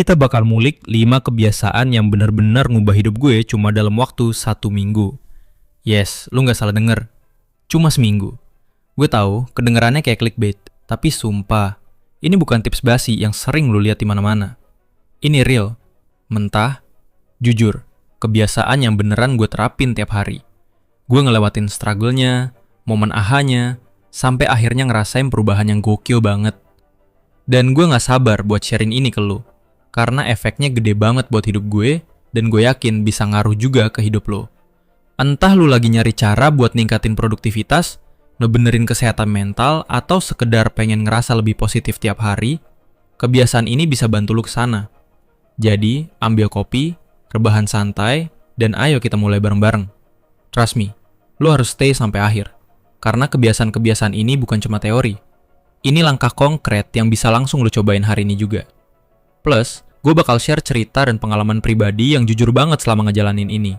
Kita bakal mulik 5 kebiasaan yang benar-benar ngubah hidup gue cuma dalam waktu 1 minggu. Yes, lu nggak salah denger. Cuma seminggu. Gue tahu, kedengarannya kayak clickbait. Tapi sumpah, ini bukan tips basi yang sering lu lihat di mana-mana. Ini real, mentah, jujur. Kebiasaan yang beneran gue terapin tiap hari. Gue ngelewatin struggle-nya, momen ahanya, sampai akhirnya ngerasain perubahan yang gokil banget. Dan gue gak sabar buat sharing ini ke lu. Karena efeknya gede banget buat hidup gue, dan gue yakin bisa ngaruh juga ke hidup lo. Entah lu lagi nyari cara buat ningkatin produktivitas, ngebenerin kesehatan mental, atau sekedar pengen ngerasa lebih positif tiap hari, kebiasaan ini bisa bantu lu kesana. Jadi, ambil kopi, rebahan santai, dan ayo kita mulai bareng-bareng. Trust me, lu harus stay sampai akhir. Karena kebiasaan-kebiasaan ini bukan cuma teori. Ini langkah konkret yang bisa langsung lu cobain hari ini juga. Plus, gue bakal share cerita dan pengalaman pribadi yang jujur banget selama ngejalanin ini.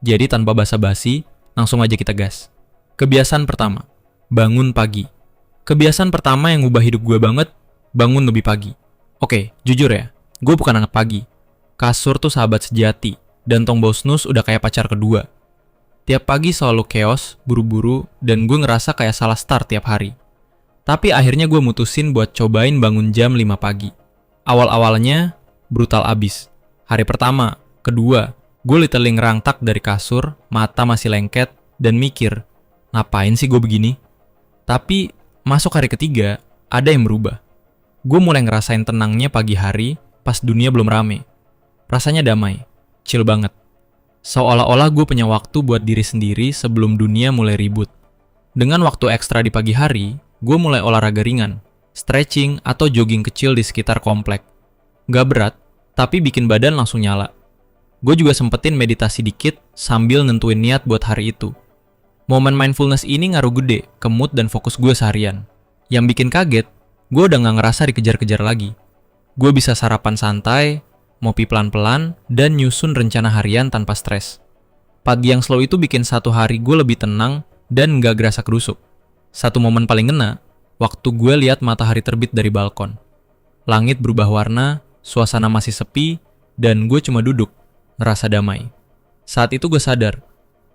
Jadi tanpa basa-basi, langsung aja kita gas. Kebiasaan pertama, bangun pagi. Kebiasaan pertama yang ngubah hidup gue banget, bangun lebih pagi. Oke, jujur ya, gue bukan anak pagi. Kasur tuh sahabat sejati, dan tong bau snooze udah kayak pacar kedua. Tiap pagi selalu chaos, buru-buru, dan gue ngerasa kayak salah start tiap hari. Tapi akhirnya gue mutusin buat cobain bangun jam 5 pagi. Awal-awalnya, brutal abis. Hari pertama, kedua, gue literally ngerangtak dari kasur, mata masih lengket, dan mikir, ngapain sih gue begini? Tapi, masuk hari ketiga, ada yang berubah. Gue mulai ngerasain tenangnya pagi hari, pas dunia belum rame. Rasanya damai, chill banget. Seolah-olah gue punya waktu buat diri sendiri sebelum dunia mulai ribut. Dengan waktu ekstra di pagi hari, gue mulai olahraga ringan, stretching atau jogging kecil di sekitar komplek. Gak berat, tapi bikin badan langsung nyala. Gue juga sempetin meditasi dikit sambil nentuin niat buat hari itu. Momen mindfulness ini ngaruh gede ke mood dan fokus gue seharian. Yang bikin kaget, gue udah gak ngerasa dikejar-kejar lagi. Gue bisa sarapan santai, ngopi pelan-pelan, dan nyusun rencana harian tanpa stres. Pagi yang slow itu bikin satu hari gue lebih tenang dan gak gerasa kerusuk. Satu momen paling ngena, waktu gue lihat matahari terbit dari balkon. Langit berubah warna, suasana masih sepi, dan gue cuma duduk, ngerasa damai. Saat itu gue sadar,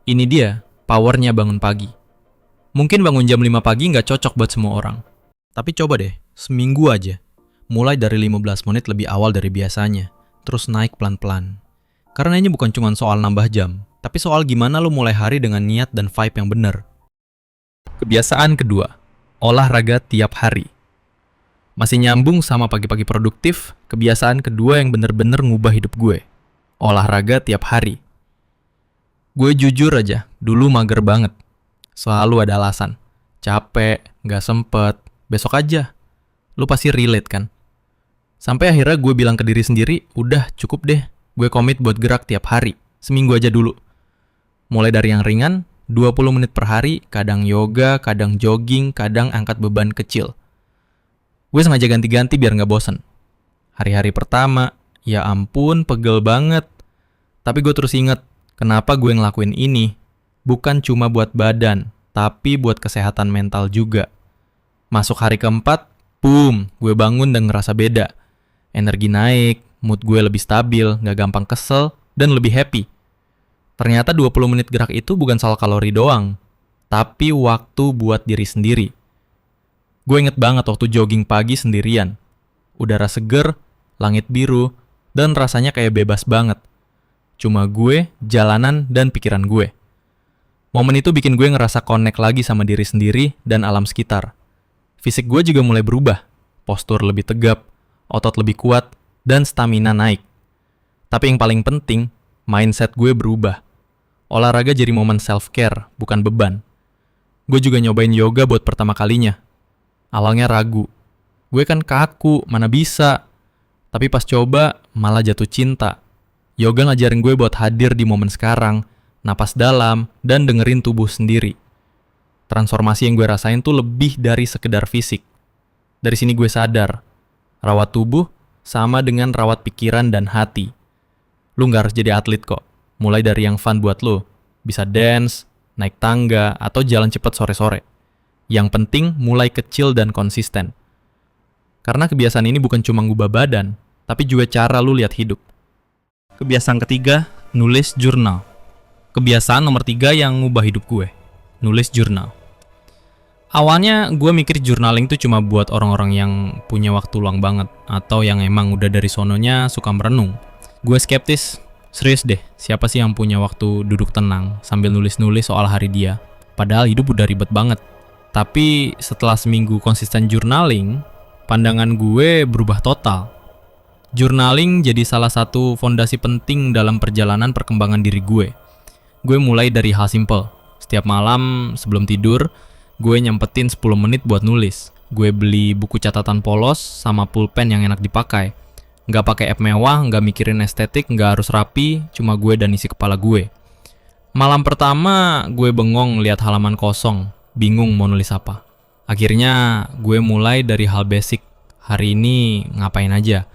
ini dia powernya bangun pagi. Mungkin bangun jam 5 pagi gak cocok buat semua orang. Tapi coba deh, seminggu aja. Mulai dari 15 menit lebih awal dari biasanya. Terus naik pelan-pelan. Karena ini bukan cuma soal nambah jam, tapi soal gimana lo mulai hari dengan niat dan vibe yang bener. Kebiasaan kedua, olahraga tiap hari. Masih nyambung sama pagi-pagi produktif, kebiasaan kedua yang bener-bener ngubah hidup gue. Olahraga tiap hari. Gue jujur aja, dulu mager banget. Selalu ada alasan. Capek, gak sempet, besok aja. Lo pasti relate kan? Sampai akhirnya gue bilang ke diri sendiri, udah cukup deh, gue komit buat gerak tiap hari, seminggu aja dulu. Mulai dari yang ringan, 20 menit per hari, kadang yoga, kadang jogging, kadang angkat beban kecil. Gue sengaja ganti-ganti biar gak bosen. Hari-hari pertama, ya ampun pegel banget. Tapi gue terus inget, kenapa gue ngelakuin ini. Bukan cuma buat badan, tapi buat kesehatan mental juga. Masuk hari keempat, boom, gue bangun dan ngerasa beda. Energi naik, mood gue lebih stabil, gak gampang kesel, dan lebih happy. Ternyata 20 menit gerak itu bukan soal kalori doang, tapi waktu buat diri sendiri. Gue inget banget waktu jogging pagi sendirian. Udara seger, langit biru, dan rasanya kayak bebas banget. Cuma gue, jalanan, dan pikiran gue. Momen itu bikin gue ngerasa connect lagi sama diri sendiri dan alam sekitar. Fisik gue juga mulai berubah, postur lebih tegap, otot lebih kuat, dan stamina naik. Tapi yang paling penting, mindset gue berubah. Olahraga jadi momen self-care, bukan beban. Gue juga nyobain yoga buat pertama kalinya. Awalnya ragu. Gue kan kaku, mana bisa. Tapi pas coba, malah jatuh cinta. Yoga ngajarin gue buat hadir di momen sekarang, napas dalam, dan dengerin tubuh sendiri. Transformasi yang gue rasain tuh lebih dari sekedar fisik. Dari sini gue sadar, rawat tubuh sama dengan rawat pikiran dan hati. Lu gak harus jadi atlet kok. Mulai dari yang fun buat lu. Bisa dance, naik tangga, atau jalan cepet sore-sore. Yang penting mulai kecil dan konsisten. Karena kebiasaan ini bukan cuma ngubah badan, tapi juga cara lu lihat hidup. Kebiasaan ketiga, nulis jurnal. Kebiasaan nomor 3 yang ngubah hidup gue, nulis jurnal. Awalnya gue mikir journaling tuh cuma buat orang-orang yang punya waktu luang banget, atau yang emang udah dari sononya suka merenung. Gue skeptis, serius deh, siapa sih yang punya waktu duduk tenang sambil nulis-nulis soal hari dia? Padahal hidup udah ribet banget. Tapi setelah seminggu konsisten journaling, pandangan gue berubah total. Journaling jadi salah satu fondasi penting dalam perjalanan perkembangan diri gue. Gue mulai dari hal simple. Setiap malam sebelum tidur, gue nyempetin 10 menit buat nulis. Gue beli buku catatan polos sama pulpen yang enak dipakai. Nggak pakai app mewah, nggak mikirin estetik, nggak harus rapi, cuma gue dan isi kepala gue. Malam pertama, gue bengong lihat halaman kosong, bingung mau nulis apa. Akhirnya, gue mulai dari hal basic. Hari ini ngapain aja?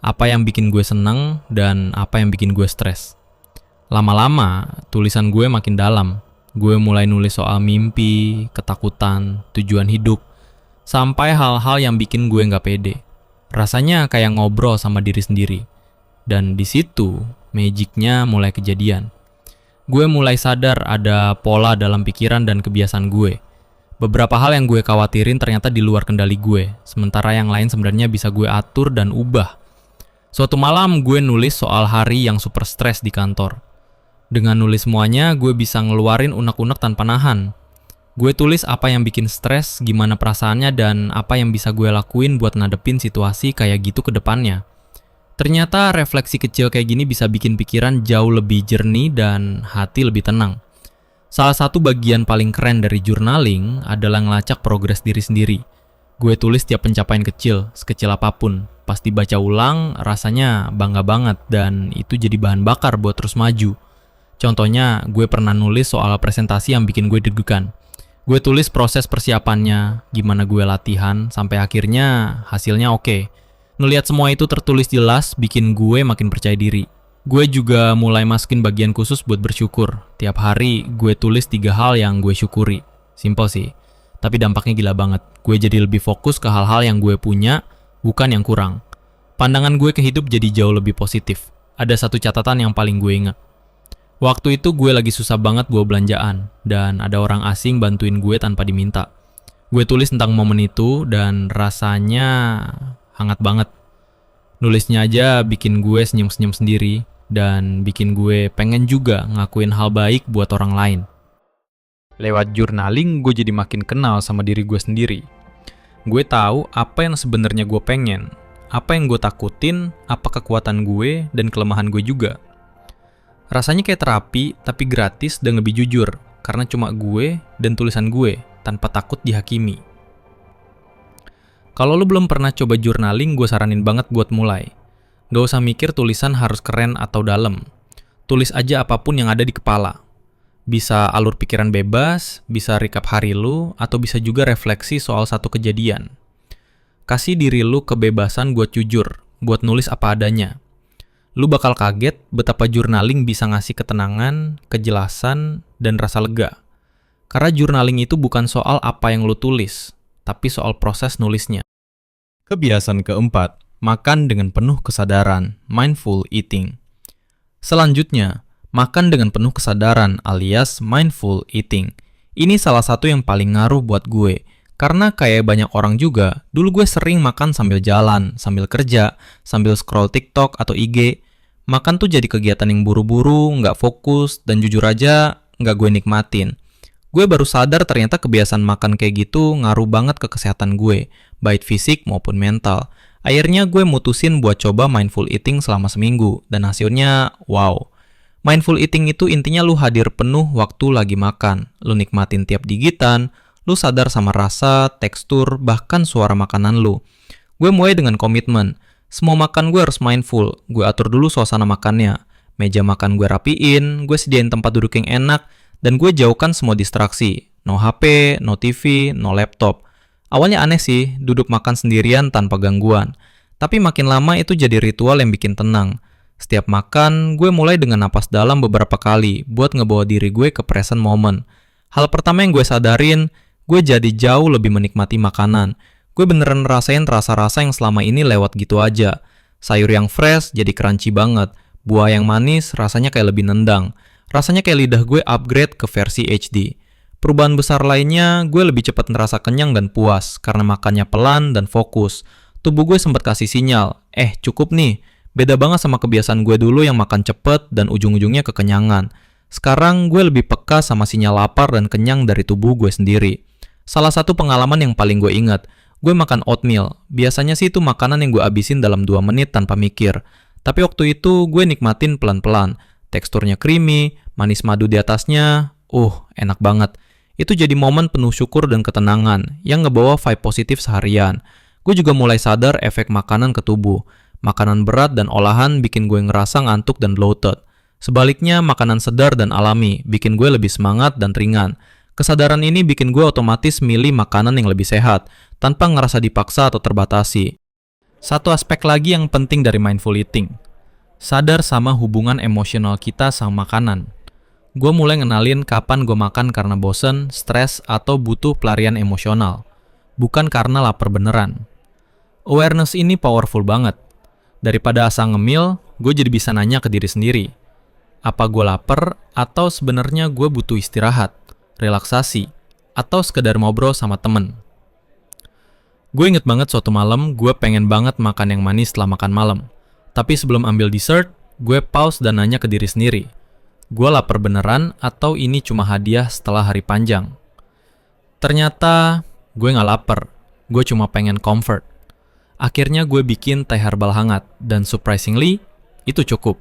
Apa yang bikin gue seneng dan apa yang bikin gue stres? Lama-lama, tulisan gue makin dalam. Gue mulai nulis soal mimpi, ketakutan, tujuan hidup, sampai hal-hal yang bikin gue nggak pede. Rasanya kayak ngobrol sama diri sendiri. Dan di situ, magicnya mulai kejadian. Gue mulai sadar ada pola dalam pikiran dan kebiasaan gue. Beberapa hal yang gue khawatirin ternyata di luar kendali gue, sementara yang lain sebenarnya bisa gue atur dan ubah. Suatu malam gue nulis soal hari yang super stres di kantor. Dengan nulis semuanya, gue bisa ngeluarin unek-unek tanpa nahan. Gue tulis apa yang bikin stres, gimana perasaannya, dan apa yang bisa gue lakuin buat ngadepin situasi kayak gitu ke depannya. Ternyata refleksi kecil kayak gini bisa bikin pikiran jauh lebih jernih dan hati lebih tenang. Salah satu bagian paling keren dari journaling adalah ngelacak progres diri sendiri. Gue tulis tiap pencapaian kecil, sekecil apapun. Pas dibaca ulang, rasanya bangga banget dan itu jadi bahan bakar buat terus maju. Contohnya, gue pernah nulis soal presentasi yang bikin gue deg-degan. Gue tulis proses persiapannya, gimana gue latihan, sampai akhirnya hasilnya oke. Ngelihat semua itu tertulis jelas, bikin gue makin percaya diri. Gue juga mulai masukin bagian khusus buat bersyukur. Tiap hari, gue tulis 3 hal yang gue syukuri. Simple sih, tapi dampaknya gila banget. Gue jadi lebih fokus ke hal-hal yang gue punya, bukan yang kurang. Pandangan gue ke hidup jadi jauh lebih positif. Ada satu catatan yang paling gue ingat. Waktu itu gue lagi susah banget bawa belanjaan, dan ada orang asing bantuin gue tanpa diminta. Gue tulis tentang momen itu, dan rasanya hangat banget. Nulisnya aja bikin gue senyum-senyum sendiri, dan bikin gue pengen juga ngakuin hal baik buat orang lain. Lewat journaling, gue jadi makin kenal sama diri gue sendiri. Gue tahu apa yang sebenarnya gue pengen, apa yang gue takutin, apa kekuatan gue, dan kelemahan gue juga. Rasanya kayak terapi, tapi gratis dan lebih jujur, karena cuma gue dan tulisan gue, tanpa takut dihakimi. Kalau lu belum pernah coba journaling, gue saranin banget buat mulai. Gak usah mikir tulisan harus keren atau dalam. Tulis aja apapun yang ada di kepala. Bisa alur pikiran bebas, bisa recap hari lu, atau bisa juga refleksi soal satu kejadian. Kasih diri lu kebebasan buat jujur, buat nulis apa adanya. Lu bakal kaget betapa journaling bisa ngasih ketenangan, kejelasan, dan rasa lega. Karena journaling itu bukan soal apa yang lu tulis, tapi soal proses nulisnya. Kebiasaan keempat, makan dengan penuh kesadaran, mindful eating. Selanjutnya, makan dengan penuh kesadaran alias mindful eating. Ini salah satu yang paling ngaruh buat gue. Karena kayak banyak orang juga, dulu gue sering makan sambil jalan, sambil kerja, sambil scroll TikTok atau IG. Makan tuh jadi kegiatan yang buru-buru, nggak fokus, dan jujur aja nggak gue nikmatin. Gue baru sadar ternyata kebiasaan makan kayak gitu ngaruh banget ke kesehatan gue, baik fisik maupun mental. Akhirnya gue mutusin buat coba mindful eating selama seminggu, dan hasilnya wow. Mindful eating itu intinya lu hadir penuh waktu lagi makan, lu nikmatin tiap gigitan, lu sadar sama rasa, tekstur, bahkan suara makanan lu. Gue mulai dengan komitmen. Semua makan gue harus mindful. Gue atur dulu suasana makannya. Meja makan gue rapiin, gue sediain tempat duduk yang enak, dan gue jauhkan semua distraksi. No HP, no TV, no laptop. Awalnya aneh sih, duduk makan sendirian tanpa gangguan. Tapi makin lama itu jadi ritual yang bikin tenang. Setiap makan, gue mulai dengan napas dalam beberapa kali buat ngebawa diri gue ke present moment. Hal pertama yang gue sadarin, gue jadi jauh lebih menikmati makanan. Gue beneran rasain rasa-rasa yang selama ini lewat gitu aja. Sayur yang fresh jadi crunchy banget. Buah yang manis rasanya kayak lebih nendang. Rasanya kayak lidah gue upgrade ke versi HD. Perubahan besar lainnya, gue lebih cepat ngerasa kenyang dan puas karena makannya pelan dan fokus. Tubuh gue sempat kasih sinyal, cukup nih. Beda banget sama kebiasaan gue dulu yang makan cepet dan ujung-ujungnya kekenyangan. Sekarang gue lebih peka sama sinyal lapar dan kenyang dari tubuh gue sendiri. Salah satu pengalaman yang paling gue ingat, gue makan oatmeal. Biasanya sih itu makanan yang gue abisin dalam 2 menit tanpa mikir. Tapi waktu itu gue nikmatin pelan-pelan. Teksturnya creamy, manis madu di atasnya, enak banget. Itu jadi momen penuh syukur dan ketenangan yang ngebawa vibe positif seharian. Gue juga mulai sadar efek makanan ke tubuh. Makanan berat dan olahan bikin gue ngerasa ngantuk dan bloated. Sebaliknya, makanan sedar dan alami bikin gue lebih semangat dan ringan. Kesadaran ini bikin gue otomatis milih makanan yang lebih sehat, tanpa ngerasa dipaksa atau terbatasi. Satu aspek lagi yang penting dari mindful eating. Sadar sama hubungan emosional kita sama makanan. Gue mulai ngenalin kapan gue makan karena bosen, stres, atau butuh pelarian emosional. Bukan karena lapar beneran. Awareness ini powerful banget. Daripada asal ngemil, gue jadi bisa nanya ke diri sendiri. Apa gue lapar, atau sebenarnya gue butuh istirahat, relaksasi, atau sekedar ngobrol sama temen. Gue inget banget suatu malam, gue pengen banget makan yang manis setelah makan malam. Tapi sebelum ambil dessert, gue pause dan nanya ke diri sendiri. Gue lapar beneran atau ini cuma hadiah setelah hari panjang? Ternyata gue gak lapar, gue cuma pengen comfort. Akhirnya gue bikin teh herbal hangat dan surprisingly, itu cukup.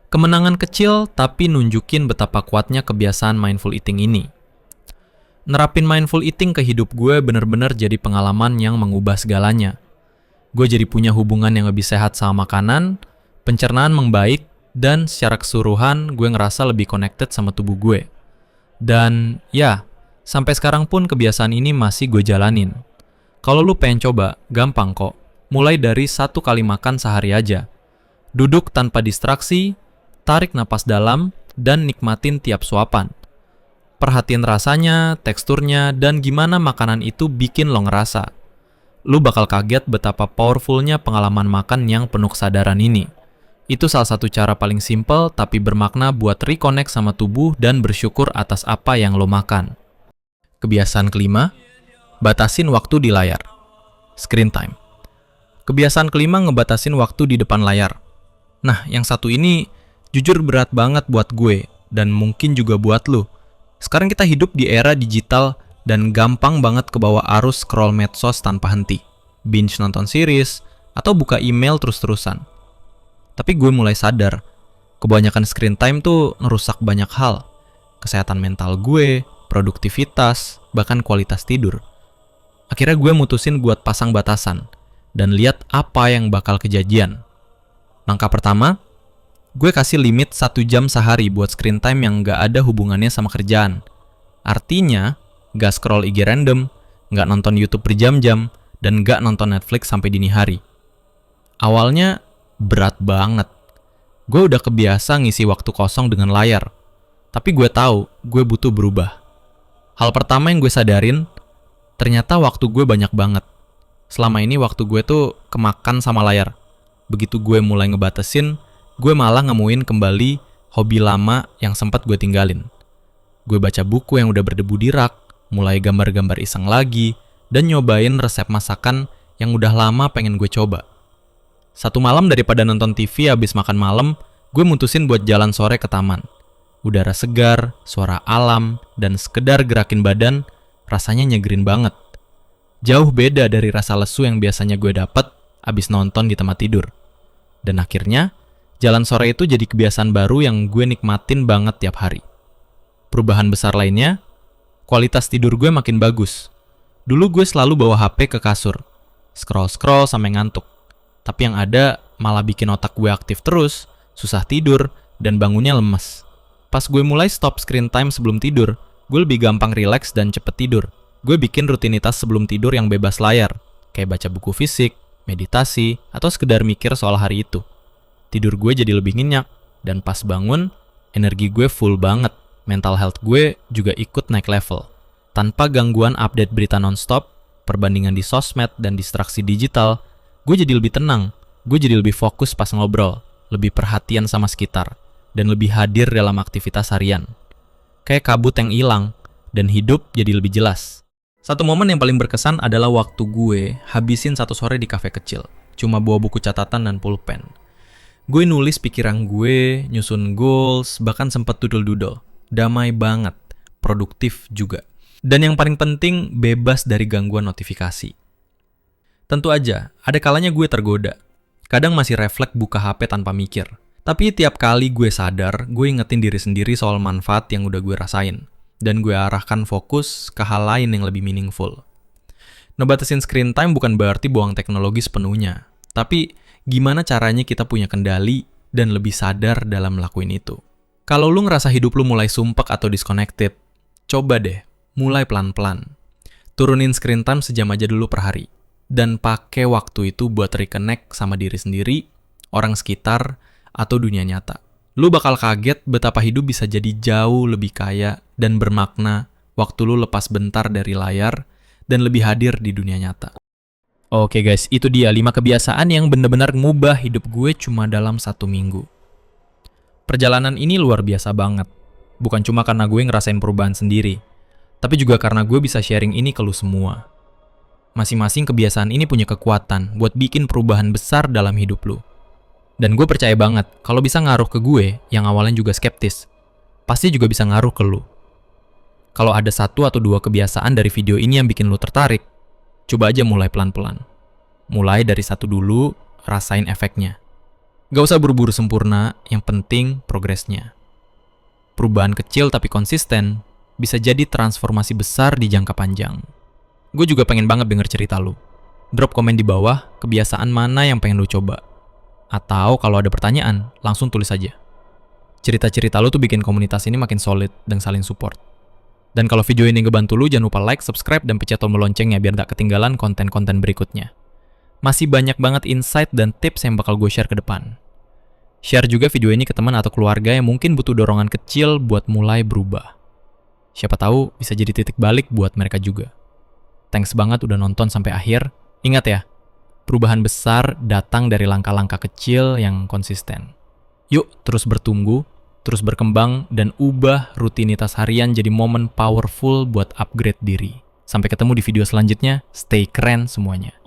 Kemenangan kecil tapi nunjukin betapa kuatnya kebiasaan mindful eating ini. Nerapin mindful eating ke hidup gue bener-bener jadi pengalaman yang mengubah segalanya. Gue jadi punya hubungan yang lebih sehat sama makanan, pencernaan membaik, dan secara keseluruhan gue ngerasa lebih connected sama tubuh gue. Dan ya, sampai sekarang pun kebiasaan ini masih gue jalanin. Kalau lu pengen coba, gampang kok. Mulai dari 1 kali makan sehari aja. Duduk tanpa distraksi, tarik napas dalam, dan nikmatin tiap suapan. Perhatiin rasanya, teksturnya, dan gimana makanan itu bikin lo ngerasa. Lu bakal kaget betapa powerfulnya pengalaman makan yang penuh kesadaran ini. Itu salah satu cara paling simple tapi bermakna buat reconnect sama tubuh dan bersyukur atas apa yang lo makan. Kebiasaan kelima, batasin waktu di layar. Screen time. Kebiasaan kelima ngebatasin waktu di depan layar. Nah, yang satu ini jujur berat banget buat gue dan mungkin juga buat lo. Sekarang kita hidup di era digital dan gampang banget kebawa arus scroll medsos tanpa henti. Binge nonton series atau buka email terus-terusan. Tapi gue mulai sadar, kebanyakan screen time tuh ngerusak banyak hal. Kesehatan mental gue, produktivitas, bahkan kualitas tidur. Akhirnya gue mutusin buat pasang batasan, dan lihat apa yang bakal kejadian. Langkah pertama, gue kasih limit 1 jam sehari buat screen time yang gak ada hubungannya sama kerjaan. Artinya, gak scroll IG random, gak nonton YouTube berjam-jam, dan gak nonton Netflix sampai dini hari. Awalnya, berat banget. Gue udah kebiasa ngisi waktu kosong dengan layar. Tapi gue tahu, gue butuh berubah. Hal pertama yang gue sadarin, ternyata waktu gue banyak banget. Selama ini waktu gue tuh kemakan sama layar. Begitu gue mulai ngebatasin, gue malah nemuin kembali hobi lama yang sempat gue tinggalin. Gue baca buku yang udah berdebu di rak, mulai gambar-gambar iseng lagi, dan nyobain resep masakan yang udah lama pengen gue coba. Satu malam daripada nonton TV habis makan malam, gue mutusin buat jalan sore ke taman. Udara segar, suara alam, dan sekedar gerakin badan, rasanya nyegerin banget. Jauh beda dari rasa lesu yang biasanya gue dapet abis nonton di tempat tidur. Dan akhirnya, jalan sore itu jadi kebiasaan baru yang gue nikmatin banget tiap hari. Perubahan besar lainnya, kualitas tidur gue makin bagus. Dulu gue selalu bawa HP ke kasur, scroll-scroll sampai ngantuk. Tapi yang ada malah bikin otak gue aktif terus, susah tidur, dan bangunnya lemes. Pas gue mulai stop screen time sebelum tidur, gue lebih gampang rileks dan cepet tidur. Gue bikin rutinitas sebelum tidur yang bebas layar, kayak baca buku fisik, meditasi, atau sekedar mikir soal hari itu. Tidur gue jadi lebih nyenyak, dan pas bangun, energi gue full banget. Mental health gue juga ikut naik level. Tanpa gangguan update berita non-stop, perbandingan di sosmed, dan distraksi digital, gue jadi lebih tenang Gue jadi lebih fokus pas ngobrol, lebih perhatian sama sekitar, dan lebih hadir dalam aktivitas harian. Kayak kabut yang hilang, dan hidup jadi lebih jelas. Satu momen yang paling berkesan adalah waktu gue habisin satu sore di kafe kecil. Cuma bawa buku catatan dan pulpen. Gue nulis pikiran gue, nyusun goals, bahkan sempat doodle-doodle. Damai banget, produktif juga. Dan yang paling penting, bebas dari gangguan notifikasi. Tentu aja, ada kalanya gue tergoda. Kadang masih refleks buka HP tanpa mikir. Tapi tiap kali gue sadar, gue ingetin diri sendiri soal manfaat yang udah gue rasain. Dan gue arahkan fokus ke hal lain yang lebih meaningful. Ngebatasin screen time bukan berarti buang teknologi sepenuhnya. Tapi gimana caranya kita punya kendali dan lebih sadar dalam ngelakuin itu. Kalau lu ngerasa hidup lu mulai sumpek atau disconnected, coba deh, mulai pelan-pelan. Turunin screen time sejam aja dulu per hari. Dan pakai waktu itu buat reconnect sama diri sendiri, orang sekitar, atau dunia nyata. Lu bakal kaget betapa hidup bisa jadi jauh lebih kaya dan bermakna waktu lu lepas bentar dari layar dan lebih hadir di dunia nyata. Oke guys, itu dia 5 kebiasaan yang benar-benar ngubah hidup gue cuma dalam 1 minggu. Perjalanan ini luar biasa banget. Bukan cuma karena gue ngerasain perubahan sendiri, tapi juga karena gue bisa sharing ini ke lu semua. Masing-masing kebiasaan ini punya kekuatan buat bikin perubahan besar dalam hidup lu. Dan gue percaya banget, kalau bisa ngaruh ke gue yang awalnya juga skeptis, pasti juga bisa ngaruh ke lu. Kalau ada 1 atau 2 kebiasaan dari video ini yang bikin lu tertarik, coba aja mulai pelan-pelan. Mulai dari 1 dulu, rasain efeknya. Gak usah buru-buru sempurna, yang penting progresnya. Perubahan kecil tapi konsisten bisa jadi transformasi besar di jangka panjang. Gue juga pengen banget denger cerita lu. Drop komen di bawah, kebiasaan mana yang pengen lu coba. Atau kalau ada pertanyaan, langsung tulis aja. Cerita-cerita lu tuh bikin komunitas ini makin solid dan saling support. Dan kalau video ini ngebantu lu, jangan lupa like, subscribe, dan pencet tombol loncengnya biar gak ketinggalan konten-konten berikutnya. Masih banyak banget insight dan tips yang bakal gue share ke depan. Share juga video ini ke teman atau keluarga yang mungkin butuh dorongan kecil buat mulai berubah. Siapa tahu bisa jadi titik balik buat mereka juga. Thanks banget udah nonton sampai akhir. Ingat ya, perubahan besar datang dari langkah-langkah kecil yang konsisten. Yuk terus bertumbuh, terus berkembang, dan ubah rutinitas harian jadi momen powerful buat upgrade diri. Sampai ketemu di video selanjutnya, stay keren semuanya.